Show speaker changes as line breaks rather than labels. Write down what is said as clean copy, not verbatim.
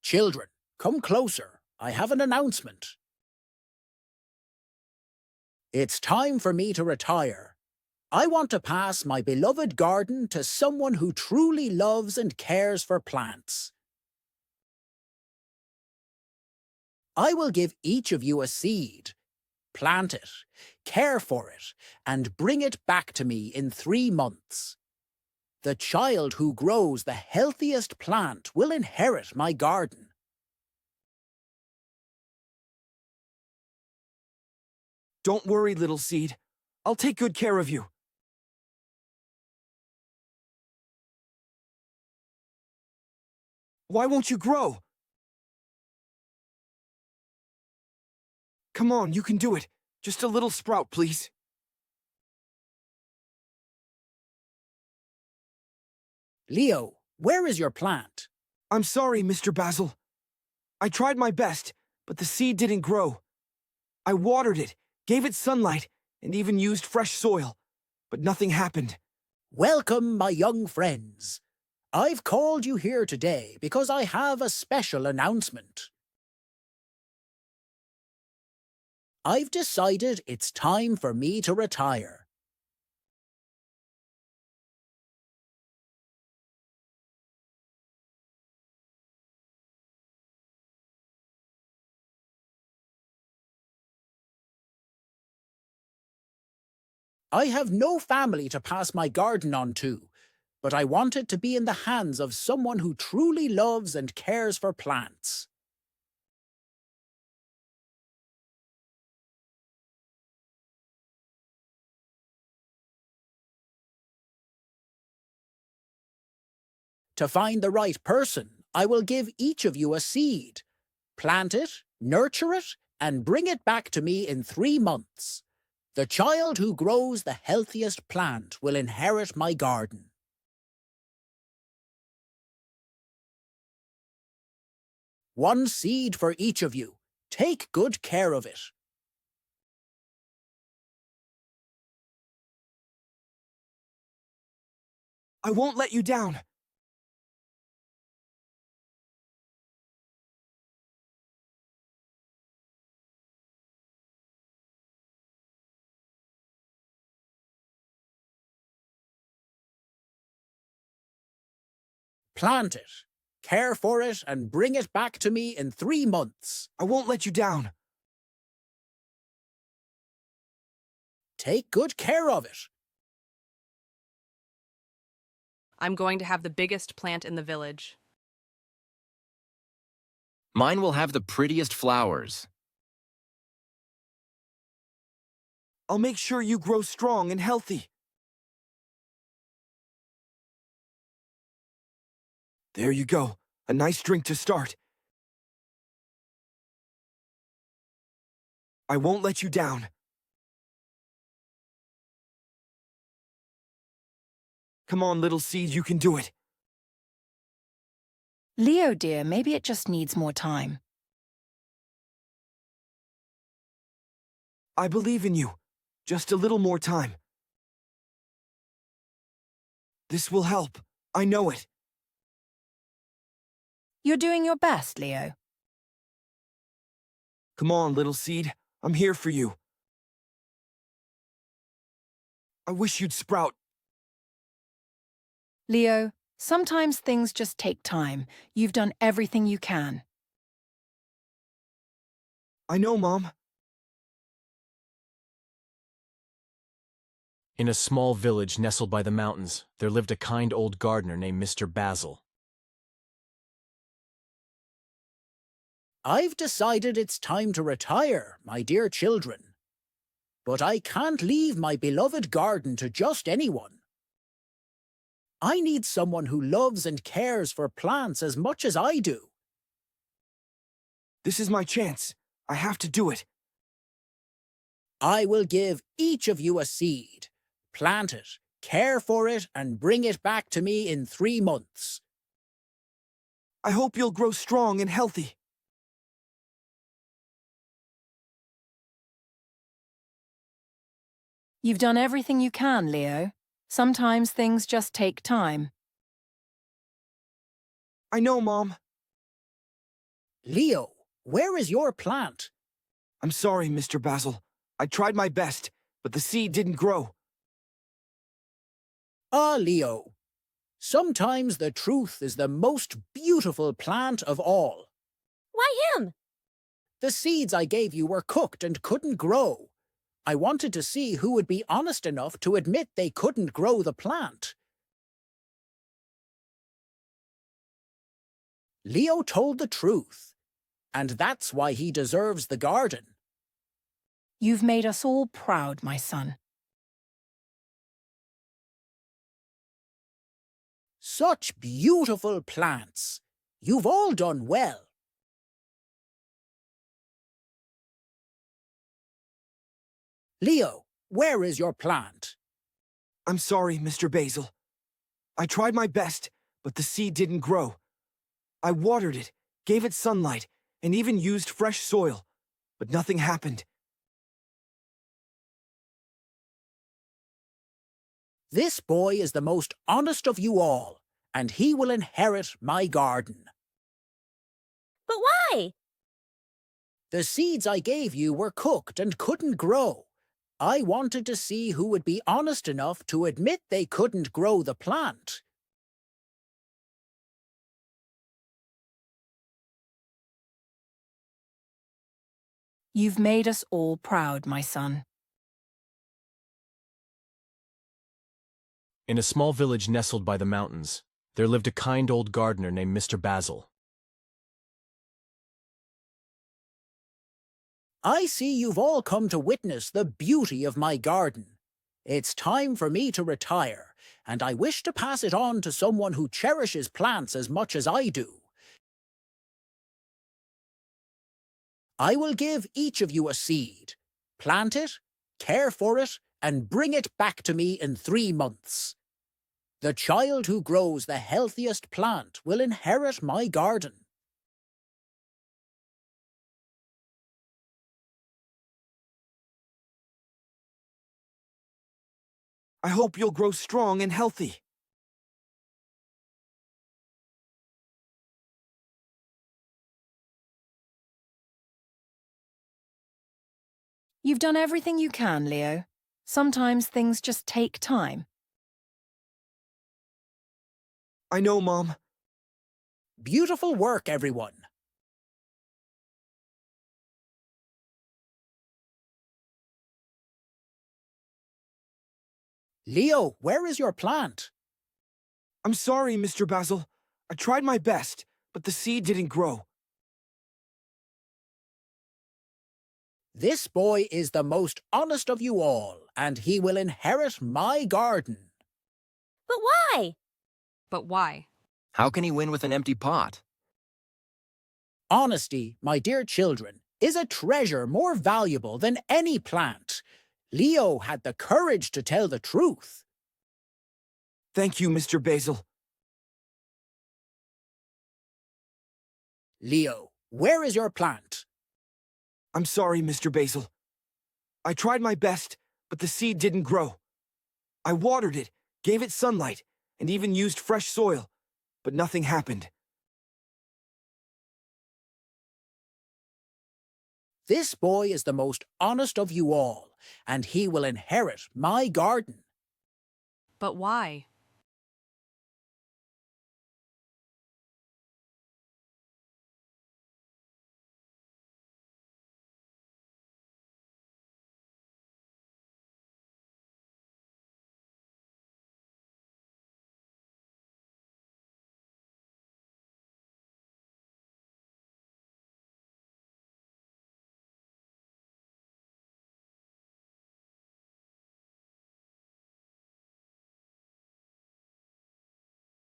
Children, come closer. I have an announcement. It's time for me to retire. I want to pass my beloved garden to someone who truly loves and cares for plants. I will give each of you a seed. Plant it, care for it, and bring it back to me in 3 months. The child who grows the healthiest plant will inherit my garden.
Don't worry, little seed. I'll take good care of you. Why won't you grow? Come on, you can do it. Just a little sprout, please.
Leo, where is your plant?
I'm sorry, Mr. Basil. I tried my best, but the seed didn't grow. I watered it, gave it sunlight, and even used fresh soil, but nothing happened.
Welcome, my young friends. I've called you here today because I have a special announcement. I've decided it's time for me to retire. I have no family to pass my garden on to, but I want it to be in the hands of someone who truly loves and cares for plants. To find the right person, I will give each of you a seed. Plant it, nurture it, and bring it back to me in 3 months. The child who grows the healthiest plant will inherit my garden. One seed for each of you. Take good care of it.
I won't let you down.
Plant it, care for it, and bring it back to me in 3 months.
I won't let you down.
Take good care of it.
I'm going to have the biggest plant in the village.
Mine will have the prettiest flowers.
I'll make sure you grow strong and healthy. There you go. A nice drink to start. I won't let you down. Come on, little seed, you can do it.
Leo, dear, maybe it just needs more time.
I believe in you. Just a little more time. This will help. I know it.
You're doing your best, Leo.
Come on, little seed. I'm here for you. I wish you'd sprout.
Leo, sometimes things just take time. You've done everything you can.
I know, Mom.
In a small village nestled by the mountains, there lived a kind old gardener named Mr. Basil.
I've decided it's time to retire, my dear children. But I can't leave my beloved garden to just anyone. I need someone who loves and cares for plants as much as I do.
This is my chance. I have to do it.
I will give each of you a seed. Plant it, care for it, and bring it back to me in 3 months.
I hope you'll grow strong and healthy.
You've done everything you can, Leo. Sometimes things just take time.
I know, Mom.
Leo, where is your plant?
I'm sorry, Mr. Basil. I tried my best, but the seed didn't grow.
Ah, Leo. Sometimes the truth is the most beautiful plant of all.
Why him?
The seeds I gave you were cooked and couldn't grow. I wanted to see who would be honest enough to admit they couldn't grow the plant. Leo told the truth, and that's why he deserves the garden.
You've made us all proud, my son.
Such beautiful plants. You've all done well. Leo, where is your plant?
I'm sorry, Mr. Basil. I tried my best, but the seed didn't grow. I watered it, gave it sunlight, and even used fresh soil, but nothing happened.
This boy is the most honest of you all, and he will inherit my garden.
But why?
The seeds I gave you were cooked and couldn't grow. I wanted to see who would be honest enough to admit they couldn't grow the plant.
You've made us all proud, my son.
In a small village nestled by the mountains, there lived a kind old gardener named Mr. Basil.
I see you've all come to witness the beauty of my garden. It's time for me to retire, and I wish to pass it on to someone who cherishes plants as much as I do. I will give each of you a seed. Plant it, care for it, and bring it back to me in 3 months. The child who grows the healthiest plant will inherit my garden.
I hope you'll grow strong and healthy.
You've done everything you can, Leo. Sometimes things just take time.
I know, Mom.
Beautiful work, everyone. Leo, where is your plant?
I'm sorry, Mr. Basil. I tried my best, but the seed didn't grow.
This boy is the most honest of you all, and he will inherit my garden.
But why?
But why?
How can he win with an empty pot?
Honesty, my dear children, is a treasure more valuable than any plant. Leo had the courage to tell the truth.
Thank you, Mr. Basil.
Leo, where is your plant?
I'm sorry, Mr. Basil. I tried my best, but the seed didn't grow. I watered it, gave it sunlight, and even used fresh soil, but nothing happened.
This boy is the most honest of you all, and he will inherit my garden.
But why?